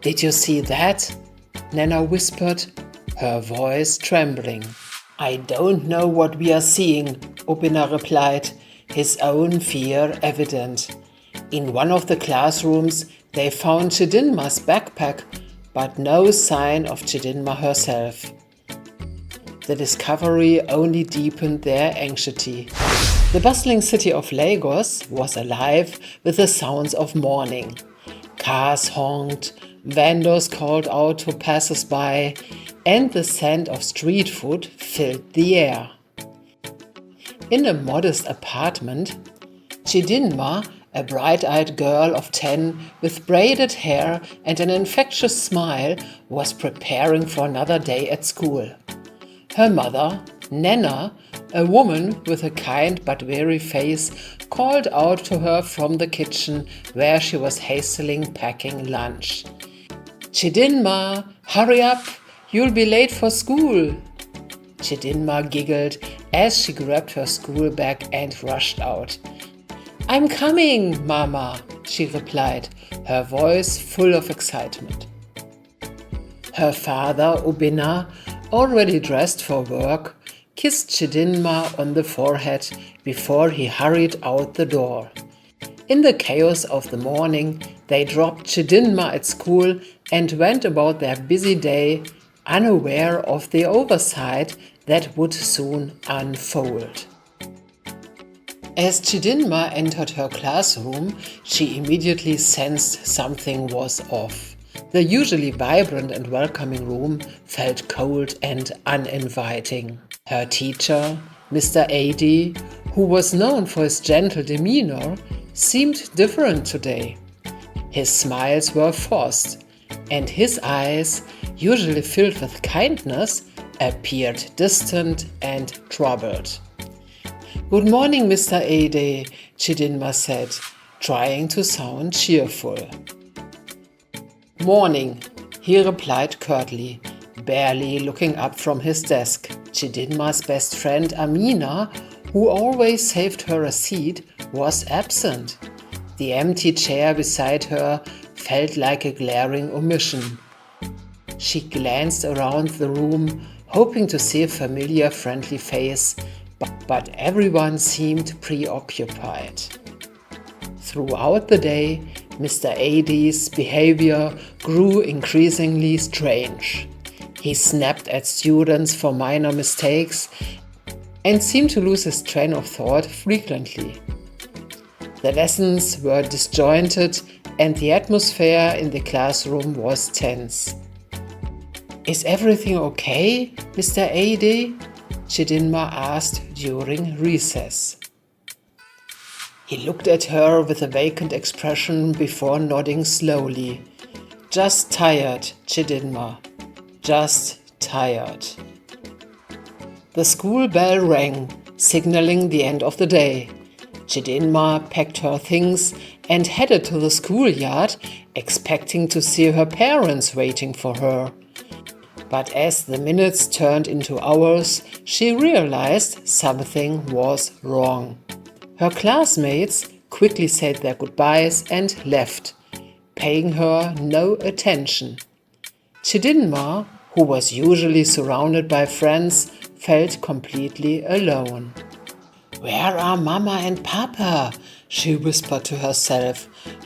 "Did you see that?" Nana whispered, her voice trembling. "I don't know what we are seeing," Obina replied, his own fear evident. In one of the classrooms, they found Chidinma's backpack, but no sign of Chidinma herself. The discovery only deepened their anxiety. The bustling city of Lagos was alive with the sounds of morning. Cars honked, vendors called out to passers-by, and the scent of street food filled the air. In a modest apartment, Chidinma, a bright-eyed girl of 10 with braided hair and an infectious smile, was preparing for another day at school. Her mother, Nana, a woman with a kind but weary face, called out to her from the kitchen where she was hastily packing lunch. "Chidinma, hurry up! You'll be late for school!" Chidinma giggled as she grabbed her school bag and rushed out. "I'm coming, Mama," she replied, her voice full of excitement. Her father, Obina, already dressed for work, kissed Chidinma on the forehead before he hurried out the door. In the chaos of the morning, they dropped Chidinma at school and went about their busy day, unaware of the oversight that would soon unfold. As Chidinma entered her classroom, she immediately sensed something was off. The usually vibrant and welcoming room felt cold and uninviting. Her teacher, Mr. A.D., who was known for his gentle demeanor, seemed different today. His smiles were forced, and his eyes, usually filled with kindness, appeared distant and troubled. "Good morning, Mr. A.D., Chidinma said, trying to sound cheerful. "Morning," he replied curtly, barely looking up from his desk. Chidinma's best friend Amina, who always saved her a seat, was absent. The empty chair beside her felt like a glaring omission. She glanced around the room, hoping to see a familiar, friendly face, but everyone seemed preoccupied. Throughout the day, Mr. A.D.'s behavior grew increasingly strange. He snapped at students for minor mistakes and seemed to lose his train of thought frequently. The lessons were disjointed and the atmosphere in the classroom was tense. "Is everything okay, Mr. A.D.?" Chidinma asked during recess. He looked at her with a vacant expression before nodding slowly. "Just tired, Chidinma. Just tired." The school bell rang, signaling the end of the day. Chidinma packed her things and headed to the schoolyard, expecting to see her parents waiting for her. But as the minutes turned into hours, she realized something was wrong. Her classmates quickly said their goodbyes and left, paying her no attention. Chidinma, who was usually surrounded by friends, felt completely alone. "Where are Mama and Papa?" she whispered to herself,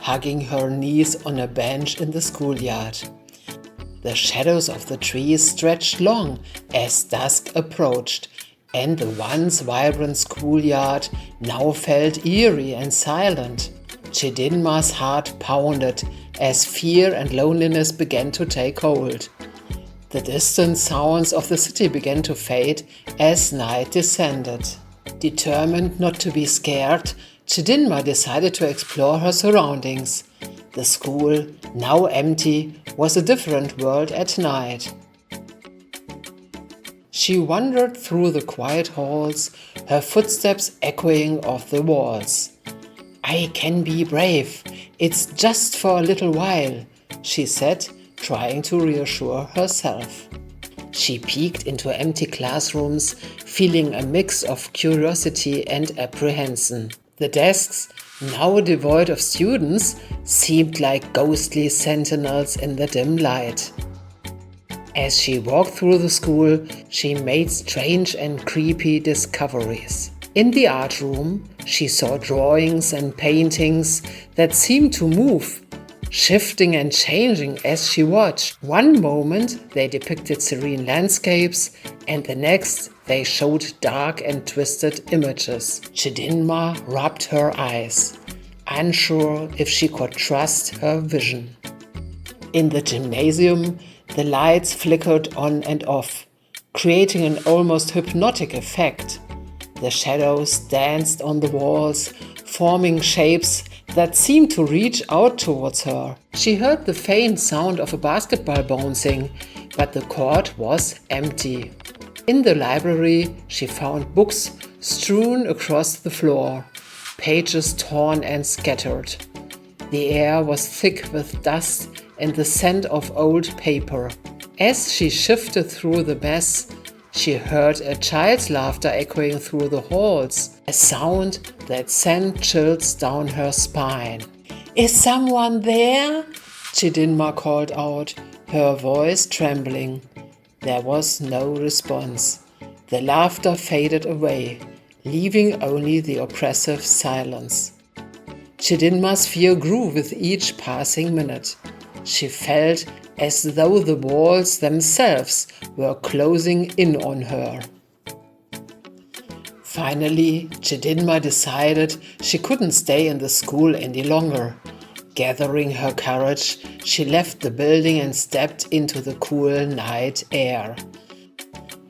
hugging her knees on a bench in the schoolyard. The shadows of the trees stretched long as dusk approached, and the once vibrant schoolyard now felt eerie and silent. Chidinma's heart pounded as fear and loneliness began to take hold. The distant sounds of the city began to fade as night descended. Determined not to be scared, Chidinma decided to explore her surroundings. The school, now empty, was a different world at night. She wandered through the quiet halls, her footsteps echoing off the walls. "I can be brave. It's just for a little while," she said, trying to reassure herself. She peeked into empty classrooms, feeling a mix of curiosity and apprehension. The desks, now devoid of students, seemed like ghostly sentinels in the dim light. As she walked through the school, she made strange and creepy discoveries. In the art room, she saw drawings and paintings that seemed to move, shifting and changing as she watched. One moment they depicted serene landscapes, and the next they showed dark and twisted images. Chidinma rubbed her eyes, unsure if she could trust her vision. In the gymnasium, the lights flickered on and off, creating an almost hypnotic effect. The shadows danced on the walls, forming shapes that seemed to reach out towards her. She heard the faint sound of a basketball bouncing, but the court was empty. In the library, she found books strewn across the floor, pages torn and scattered. The air was thick with dust and the scent of old paper. As she shifted through the mess, she heard a child's laughter echoing through the halls, a sound that sent chills down her spine. "Is someone there?" Chidinma called out, her voice trembling. There was no response. The laughter faded away, leaving only the oppressive silence. Chidinma's fear grew with each passing minute. She felt as though the walls themselves were closing in on her. Finally, Chidinma decided she couldn't stay in the school any longer. Gathering her courage, she left the building and stepped into the cool night air.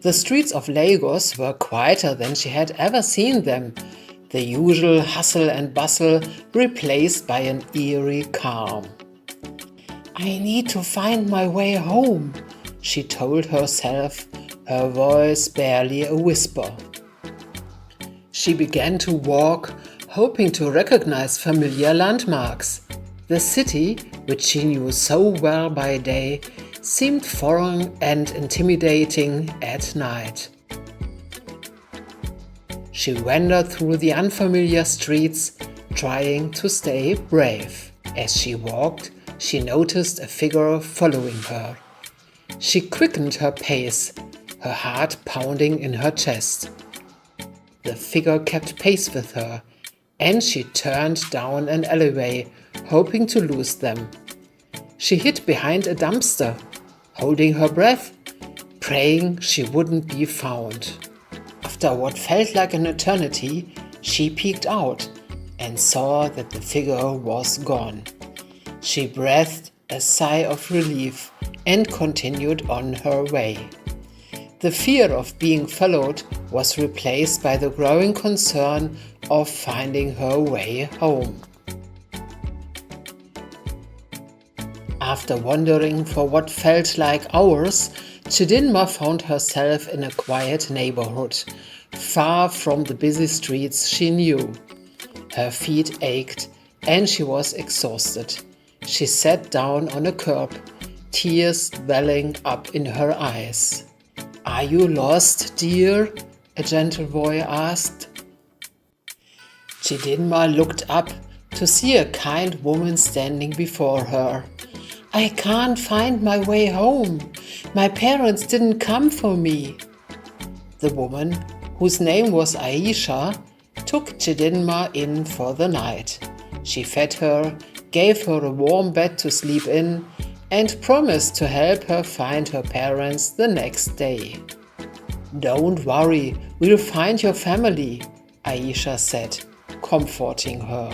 The streets of Lagos were quieter than she had ever seen them, the usual hustle and bustle replaced by an eerie calm. "I need to find my way home," she told herself, her voice barely a whisper. She began to walk, hoping to recognize familiar landmarks. The city, which she knew so well by day, seemed foreign and intimidating at night. She wandered through the unfamiliar streets, trying to stay brave. As she walked, she noticed a figure following her. She quickened her pace, her heart pounding in her chest. The figure kept pace with her, and she turned down an alleyway, hoping to lose them. She hid behind a dumpster, holding her breath, praying she wouldn't be found. After what felt like an eternity, she peeked out and saw that the figure was gone. She breathed a sigh of relief and continued on her way. The fear of being followed was replaced by the growing concern of finding her way home. After wandering for what felt like hours, Chidinma found herself in a quiet neighborhood, far from the busy streets she knew. Her feet ached and she was exhausted. She sat down on a curb, tears welling up in her eyes. "Are you lost, dear?" a gentle voice asked. Chidinma looked up to see a kind woman standing before her. "I can't find my way home. My parents didn't come for me." The woman, whose name was Aisha, took Chidinma in for the night. She fed her, gave her a warm bed to sleep in, and promised to help her find her parents the next day. "Don't worry, we'll find your family," Aisha said, comforting her.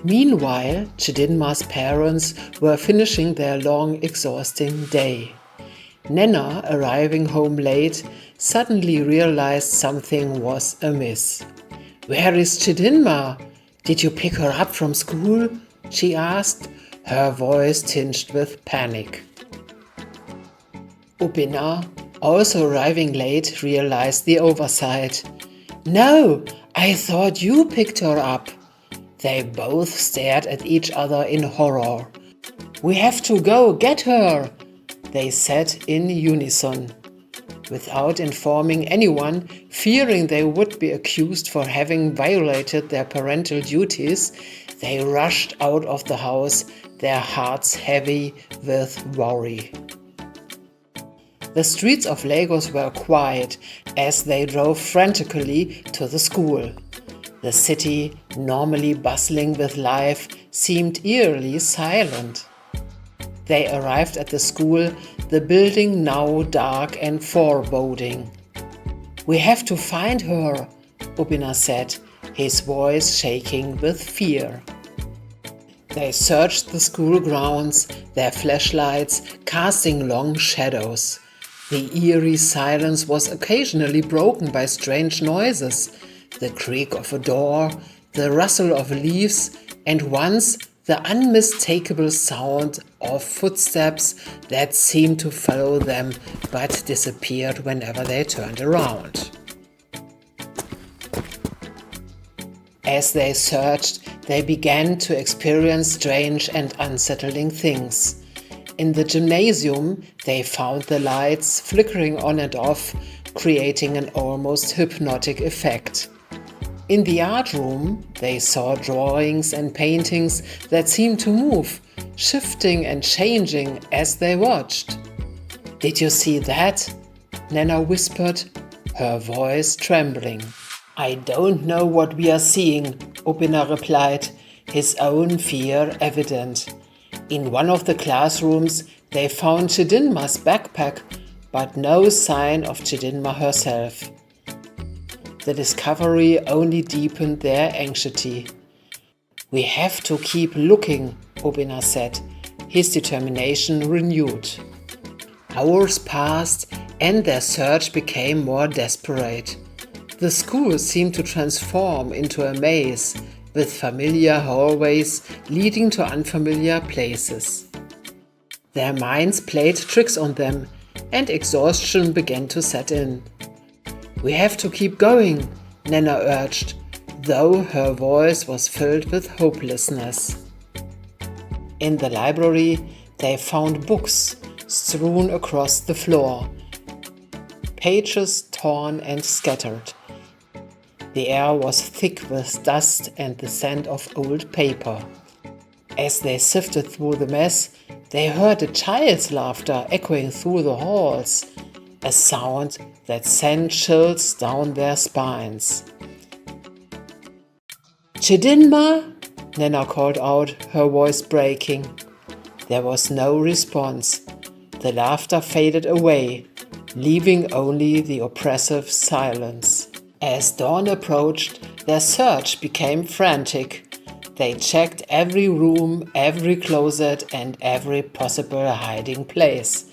Meanwhile, Chidinma's parents were finishing their long, exhausting day. Nana, arriving home late, suddenly realized something was amiss. "Where is Chidinma? Did you pick her up from school?" she asked, her voice tinged with panic. Upina, also arriving late, realized the oversight. "No, I thought you picked her up." They both stared at each other in horror. "We have to go get her," they said in unison. Without informing anyone, fearing they would be accused for having violated their parental duties, they rushed out of the house, their hearts heavy with worry. The streets of Lagos were quiet as they drove frantically to the school. The city, normally bustling with life, seemed eerily silent. They arrived at the school, the building now dark and foreboding. "We have to find her," Obina said, his voice shaking with fear. They searched the school grounds, their flashlights casting long shadows. The eerie silence was occasionally broken by strange noises, the creak of a door, the rustle of leaves, and once the unmistakable sound of footsteps that seemed to follow them but disappeared whenever they turned around. As they searched, they began to experience strange and unsettling things. In the gymnasium, they found the lights flickering on and off, creating an almost hypnotic effect. In the art room, they saw drawings and paintings that seemed to move, shifting and changing as they watched. "Did you see that?" Nana whispered, her voice trembling. "I don't know what we are seeing," Obina replied, his own fear evident. In one of the classrooms, they found Chidinma's backpack, but no sign of Chidinma herself. The discovery only deepened their anxiety. "We have to keep looking," Obina said, his determination renewed. Hours passed and their search became more desperate. The school seemed to transform into a maze, with familiar hallways leading to unfamiliar places. Their minds played tricks on them, and exhaustion began to set in. "We have to keep going," Nana urged, though her voice was filled with hopelessness. In the library, they found books strewn across the floor, pages torn and scattered. The air was thick with dust and the scent of old paper. As they sifted through the mess, they heard a child's laughter echoing through the halls, a sound that sent chills down their spines. "Chidinma?" Nana called out, her voice breaking. There was no response. The laughter faded away, leaving only the oppressive silence. As dawn approached, their search became frantic. They checked every room, every closet, and every possible hiding place.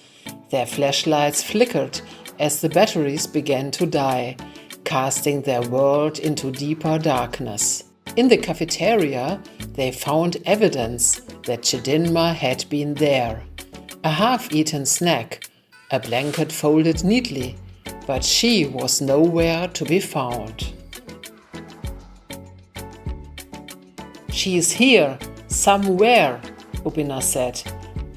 Their flashlights flickered as the batteries began to die, casting their world into deeper darkness. In the cafeteria, they found evidence that Chidinma had been there. A half-eaten snack, a blanket folded neatly, but she was nowhere to be found. "She is here, somewhere," Obina said,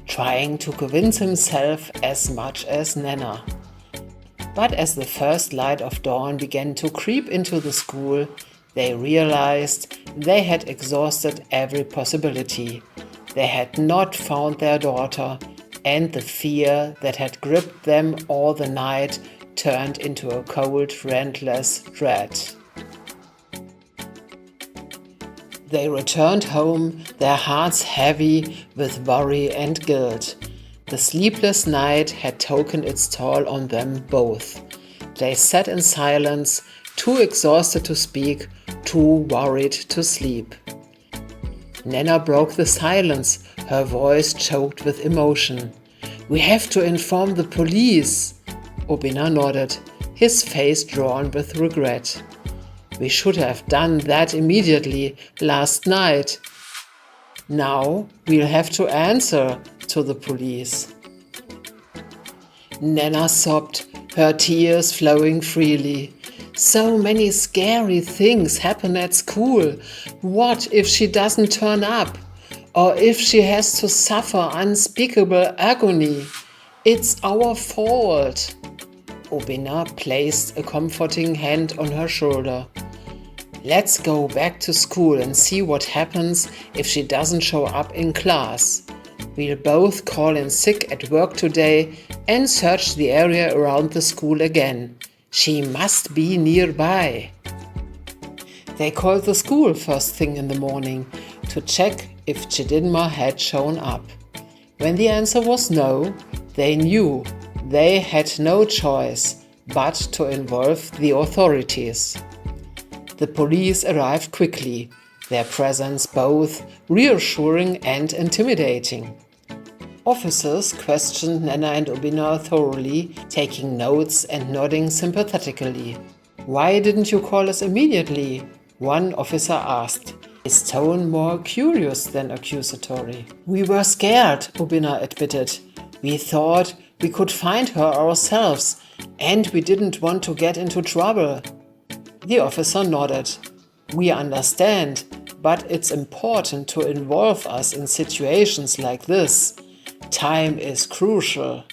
trying to convince himself as much as Nana. But as the first light of dawn began to creep into the school, they realized they had exhausted every possibility. They had not found their daughter, and the fear that had gripped them all the night turned into a cold, relentless dread. They returned home, their hearts heavy with worry and guilt. The sleepless night had taken its toll on them both. They sat in silence, too exhausted to speak, too worried to sleep. Nana broke the silence, her voice choked with emotion. "We have to inform the police." Obina nodded, his face drawn with regret. "We should have done that immediately, last night. Now we'll have to answer to the police." Nana sobbed, her tears flowing freely. "So many scary things happen at school. What if she doesn't turn up? Or if she has to suffer unspeakable agony? It's our fault." Obina placed a comforting hand on her shoulder. Let's go back to school and see what happens if she doesn't show up in class. We'll both call in sick at work today and search the area around the school again. She must be nearby. They called the school first thing in the morning to check if Chidinma had shown up. When the answer was no, they knew they had no choice but to involve the authorities. The police arrived quickly, their presence both reassuring and intimidating. Officers questioned Nana and Obina thoroughly, taking notes and nodding sympathetically. "Why didn't you call us immediately?" one officer asked, his tone more curious than accusatory. "We were scared," Obina admitted. "We thought we could find her ourselves, and we didn't want to get into trouble." The officer nodded. "We understand, but it's important to involve us in situations like this. Time is crucial."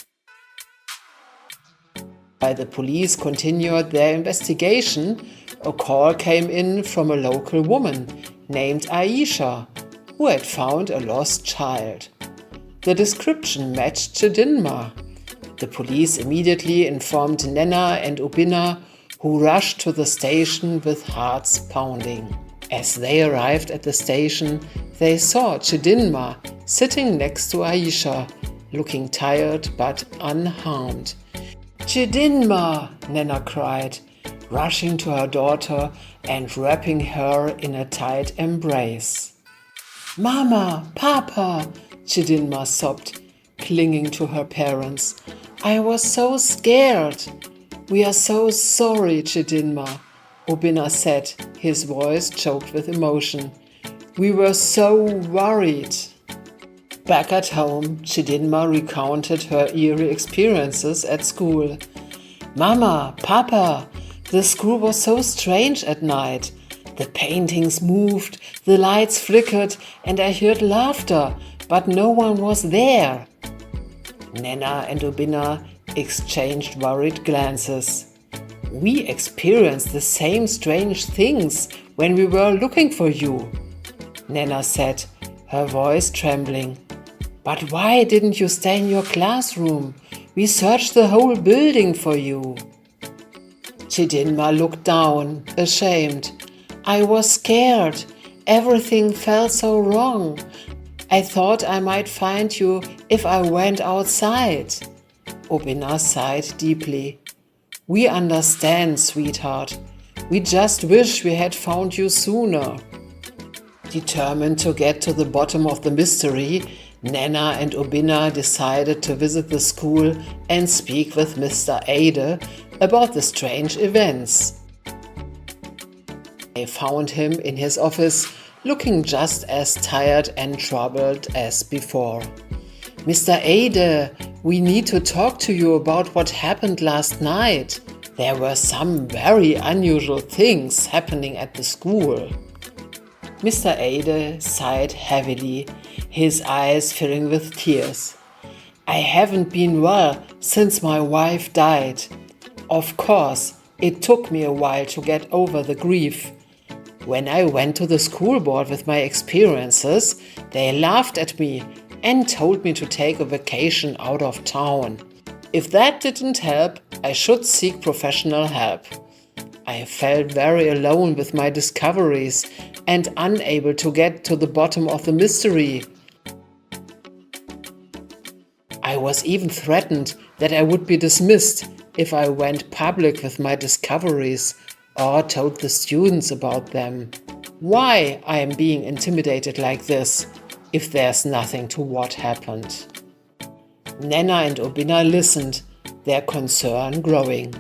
While the police continued their investigation, a call came in from a local woman named Aisha, who had found a lost child. The description matched Chidinma. The police immediately informed Nana and Obina, who rushed to the station with hearts pounding. As they arrived at the station, they saw Chidinma sitting next to Aisha, looking tired but unharmed. "Chidinma!" Nana cried, rushing to her daughter and wrapping her in a tight embrace. "Mama, Papa!" Chidinma sobbed, clinging to her parents. "I was so scared." "We are so sorry, Chidinma," Obina said, his voice choked with emotion. "We were so worried." Back at home, Chidinma recounted her eerie experiences at school. "Mama, Papa, the school was so strange at night. The paintings moved, the lights flickered, and I heard laughter, but no one was there." Nana and Obina exchanged worried glances. "We experienced the same strange things when we were looking for you," Nana said, her voice trembling. "But why didn't you stay in your classroom? We searched the whole building for you." Chidinma looked down, ashamed. "I was scared. Everything felt so wrong. I thought I might find you if I went outside." Obina sighed deeply. "We understand, sweetheart. We just wish we had found you sooner." Determined to get to the bottom of the mystery, Nana and Obina decided to visit the school and speak with Mr. Ade about the strange events. They found him in his office, looking just as tired and troubled as before. "Mr. Ade, we need to talk to you about what happened last night. There were some very unusual things happening at the school." Mr. Ade sighed heavily, his eyes filling with tears. "I haven't been well since my wife died. Of course, it took me a while to get over the grief. When I went to the school board with my experiences, they laughed at me and told me to take a vacation out of town. If that didn't help, I should seek professional help. I felt very alone with my discoveries and unable to get to the bottom of the mystery. I was even threatened that I would be dismissed if I went public with my discoveries or told the students about them. Why I am being intimidated like this, if there's nothing to what happened?" Nana and Obina listened, their concern growing.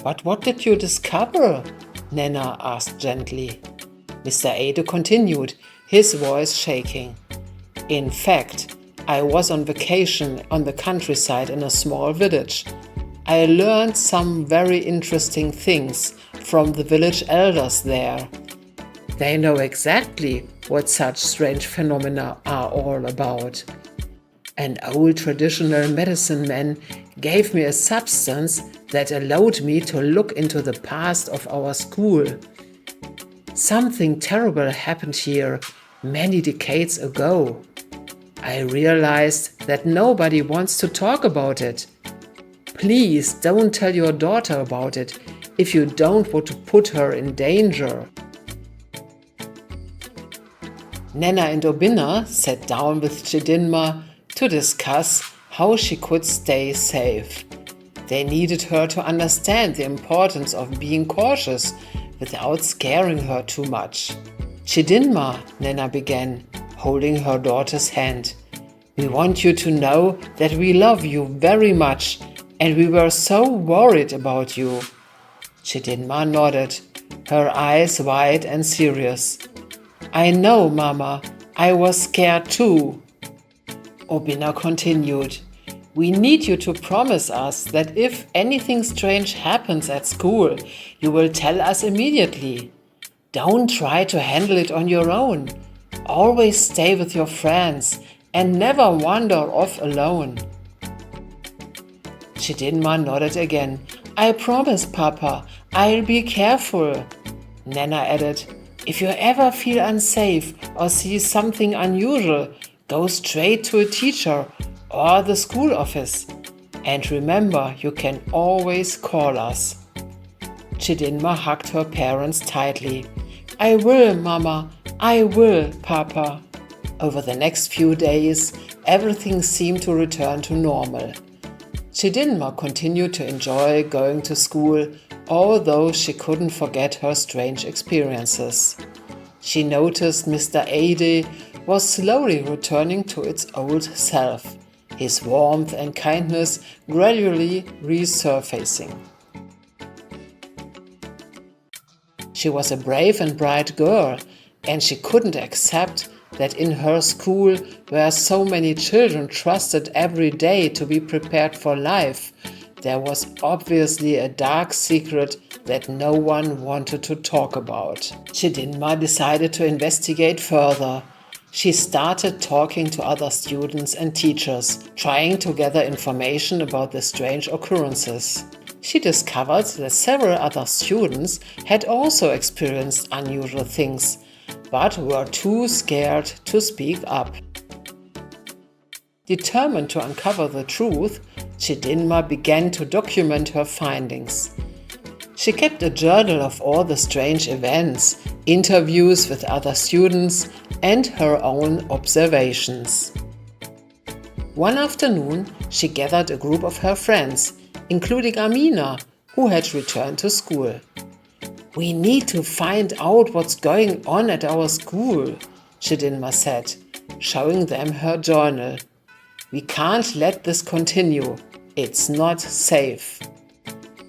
"But what did you discover?" Nana asked gently. Mr. Ade continued, his voice shaking. "In fact, I was on vacation on the countryside in a small village. I learned some very interesting things from the village elders there. They know exactly what such strange phenomena are all about. An old traditional medicine man gave me a substance that allowed me to look into the past of our school. Something terrible happened here many decades ago. I realized that nobody wants to talk about it. Please don't tell your daughter about it if you don't want to put her in danger. Nana and Obinna sat down with Chidinma to discuss how she could stay safe. They needed her to understand the importance of being cautious without scaring her too much. Chidinma, Nana began, holding her daughter's hand. We want you to know that we love you very much and we were so worried about you. Chidinma nodded, her eyes wide and serious. I know, Mama, I was scared too. Obinna continued. We need you to promise us that if anything strange happens at school, you will tell us immediately. Don't try to handle it on your own. Always stay with your friends and never wander off alone. Chidinma nodded again. I promise, Papa, I'll be careful. Nana added, if you ever feel unsafe or see something unusual, go straight to a teacher or the school office. And remember, you can always call us. Chidinma hugged her parents tightly. I will, Mama. I will, Papa. Over the next few days, everything seemed to return to normal. Chidinma continued to enjoy going to school, although she couldn't forget her strange experiences. She noticed Mr. Ade was slowly returning to its old self, his warmth and kindness gradually resurfacing. She was a brave and bright girl, and she couldn't accept that in her school, where so many children trusted every day to be prepared for life, there was obviously a dark secret that no one wanted to talk about. Chidinma decided to investigate further. She started talking to other students and teachers, trying to gather information about the strange occurrences. She discovered that several other students had also experienced unusual things, but were too scared to speak up. Determined to uncover the truth, Chidinma began to document her findings. She kept a journal of all the strange events, interviews with other students, and her own observations. One afternoon, she gathered a group of her friends, including Amina, who had returned to school. We need to find out what's going on at our school, Chidinma said, showing them her journal. We can't let this continue. It's not safe.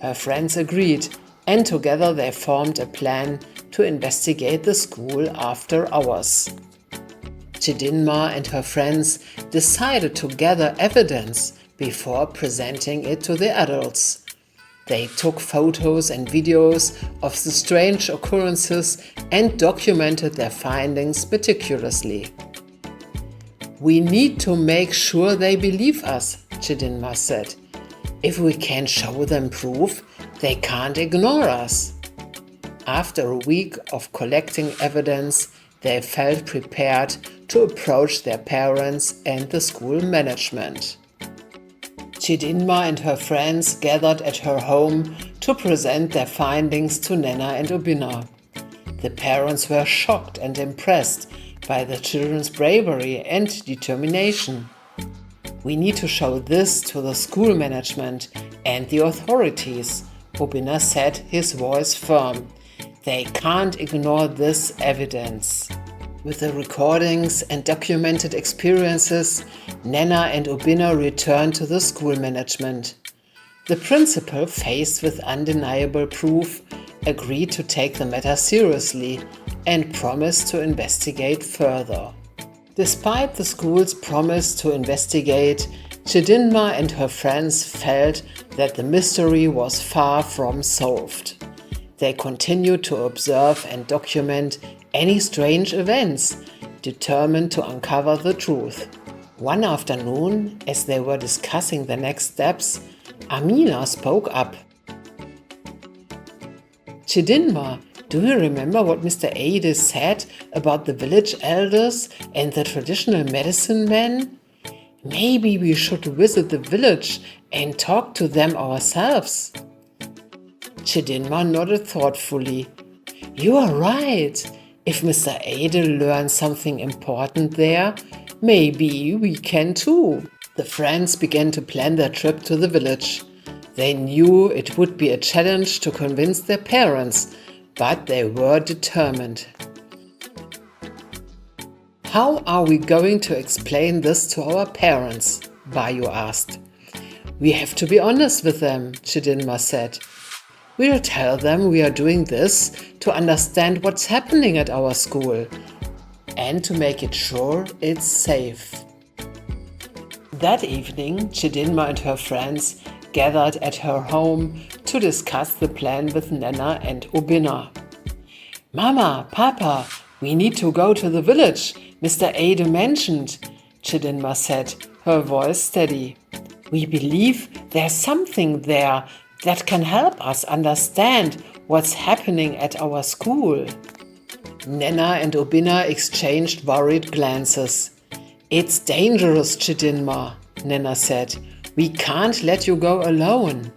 Her friends agreed, and together they formed a plan to investigate the school after hours. Chidinma and her friends decided to gather evidence before presenting it to the adults. They took photos and videos of the strange occurrences and documented their findings meticulously. We need to make sure they believe us, Chidinma said. If we can show them proof, they can't ignore us. After a week of collecting evidence, they felt prepared to approach their parents and the school management. Chidinma and her friends gathered at her home to present their findings to Nana and Obinna. The parents were shocked and impressed by the children's bravery and determination. We need to show this to the school management and the authorities, Obinna said, his voice firm. They can't ignore this evidence. With the recordings and documented experiences, Nana and Obinna returned to the school management. The principal, faced with undeniable proof, agreed to take the matter seriously and promised to investigate further. Despite the school's promise to investigate, Chidinma and her friends felt that the mystery was far from solved. They continued to observe and document any strange events, determined to uncover the truth. One afternoon, as they were discussing the next steps, Amina spoke up. Chidinma, do you remember what Mr. Ade said about the village elders and the traditional medicine men? Maybe we should visit the village and talk to them ourselves. Chidinma nodded thoughtfully. You are right. If Mr. Ade learns something important there, maybe we can too. The friends began to plan their trip to the village. They knew it would be a challenge to convince their parents, but they were determined. How are we going to explain this to our parents? Bayu asked. We have to be honest with them, Chidinma said. We'll tell them we are doing this to understand what's happening at our school and to make it sure it's safe. That evening, Chidinma and her friends gathered at her home to discuss the plan with Nana and Obina. Mama, Papa, we need to go to the village Mr. Ade mentioned, Chidinma said, her voice steady. We believe there's something there that can help us understand what's happening at our school. Nana and Obina exchanged worried glances. It's dangerous, Chidinma, Nana said. We can't let you go alone.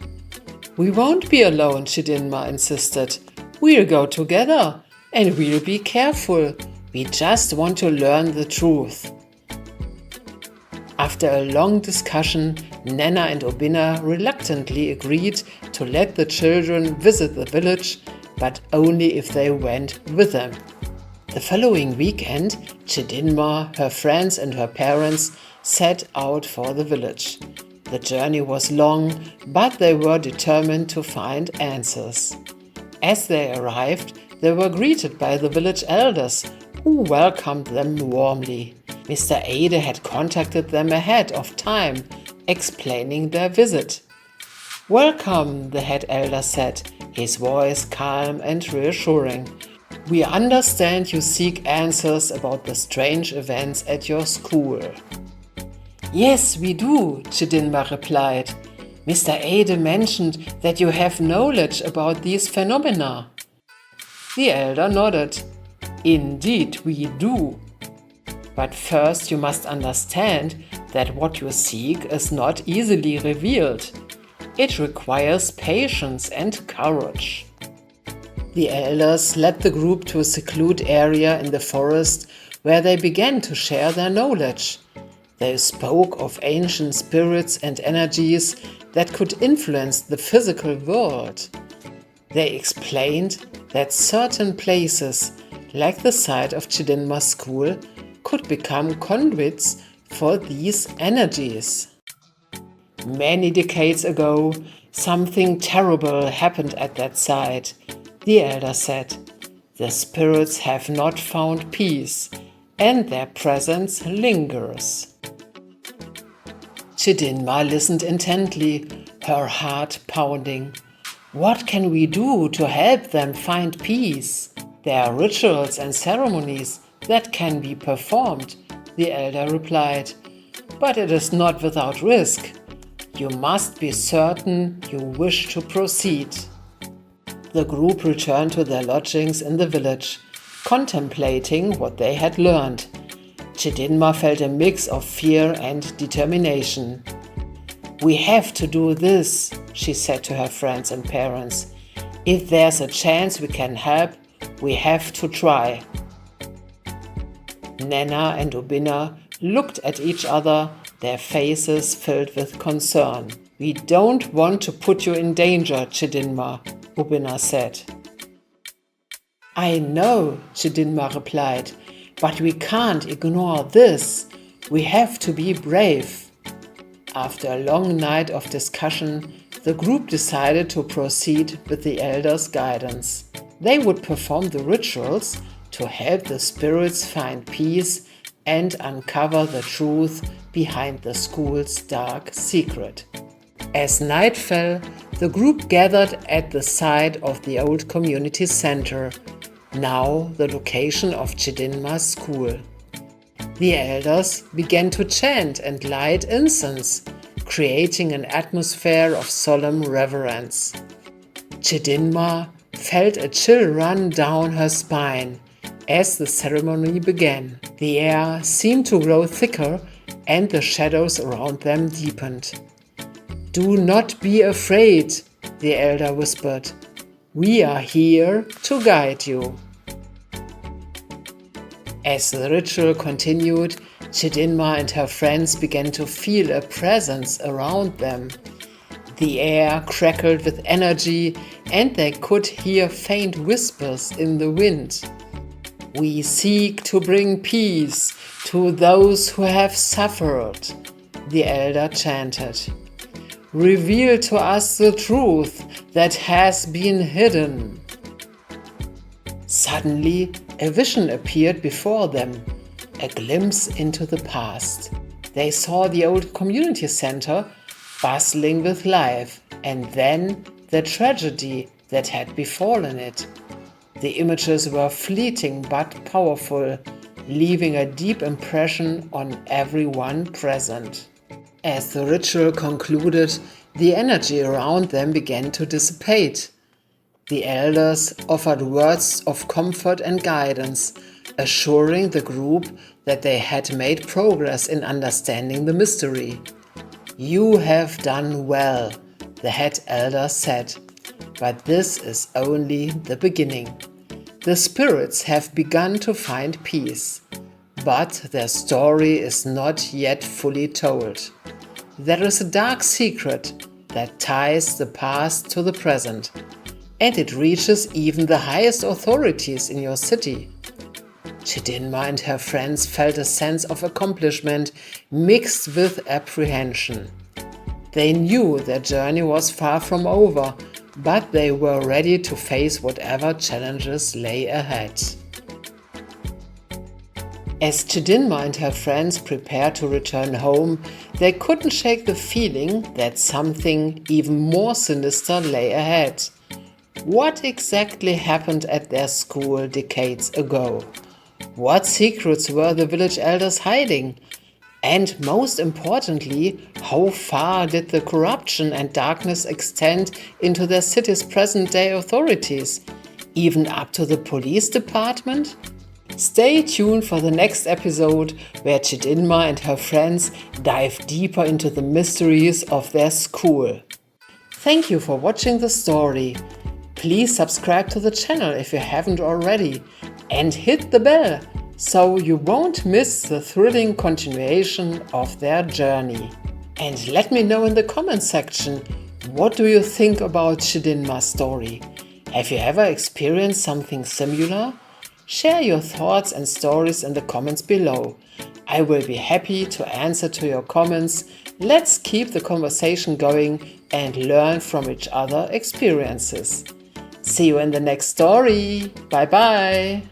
We won't be alone, Chidinma insisted. We'll go together and we'll be careful. We just want to learn the truth. After a long discussion, Nana and Obina reluctantly agreed to let the children visit the village, but only if they went with them. The following weekend, Chidinma, her friends and her parents set out for the village. The journey was long, but they were determined to find answers. As they arrived, they were greeted by the village elders, who welcomed them warmly. Mr. Ade had contacted them ahead of time, explaining their visit. Welcome, the head elder said, his voice calm and reassuring. We understand you seek answers about the strange events at your school. Yes, we do, Chidinma replied. Mr. Ade mentioned that you have knowledge about these phenomena. The elder nodded. Indeed, we do. But first you must understand that what you seek is not easily revealed. It requires patience and courage. The elders led the group to a secluded area in the forest where they began to share their knowledge. They spoke of ancient spirits and energies that could influence the physical world. They explained that certain places, like the site of Chidinma's school, could become conduits for these energies. Many decades ago, something terrible happened at that site, the elder said. The spirits have not found peace, and their presence lingers. Chidinma listened intently, her heart pounding. What can we do to help them find peace? There are rituals and ceremonies that can be performed, the elder replied. But it is not without risk. You must be certain you wish to proceed. The group returned to their lodgings in the village, contemplating what they had learned. Chidinma felt a mix of fear and determination. We have to do this, she said to her friends and parents. If there's a chance we can help, we have to try. Nana and Obina looked at each other, their faces filled with concern. We don't want to put you in danger, Chidinma, Obina said. I know, Chidinma replied, but we can't ignore this. We have to be brave. After a long night of discussion, the group decided to proceed with the elders' guidance. They would perform the rituals to help the spirits find peace and uncover the truth behind the school's dark secret. As night fell, the group gathered at the site of the old community center, now the location of Chidinma's school. The elders began to chant and light incense, creating an atmosphere of solemn reverence. Chidinma, felt a chill run down her spine as the ceremony began. The air seemed to grow thicker and the shadows around them deepened. "Do not be afraid," the elder whispered. "We are here to guide you." As the ritual continued, Chidinma and her friends began to feel a presence around them. The air crackled with energy and they could hear faint whispers in the wind. "We seek to bring peace to those who have suffered," the elder chanted. "Reveal to us the truth that has been hidden." Suddenly, a vision appeared before them, a glimpse into the past. They saw the old community center bustling with life, and then the tragedy that had befallen it. The images were fleeting but powerful, leaving a deep impression on everyone present. As the ritual concluded, the energy around them began to dissipate. The elders offered words of comfort and guidance, assuring the group that they had made progress in understanding the mystery. "You have done well," the head elder said, "but this is only the beginning. The spirits have begun to find peace, but their story is not yet fully told. There is a dark secret that ties the past to the present, and it reaches even the highest authorities in your city." Chidinma and her friends felt a sense of accomplishment mixed with apprehension. They knew their journey was far from over, but they were ready to face whatever challenges lay ahead. As Chidinma and her friends prepared to return home, they couldn't shake the feeling that something even more sinister lay ahead. What exactly happened at their school decades ago? What secrets were the village elders hiding? And most importantly, how far did the corruption and darkness extend into their city's present-day authorities, even up to the police department? Stay tuned for the next episode where Chidinma and her friends dive deeper into the mysteries of their school. Thank you for watching the story. Please subscribe to the channel if you haven't already and hit the bell so you won't miss the thrilling continuation of their journey. And let me know in the comment section, what do you think about Chidinma's story? Have you ever experienced something similar? Share your thoughts and stories in the comments below. I will be happy to answer to your comments. Let's keep the conversation going and learn from each other's experiences. See you in the next story. Bye bye.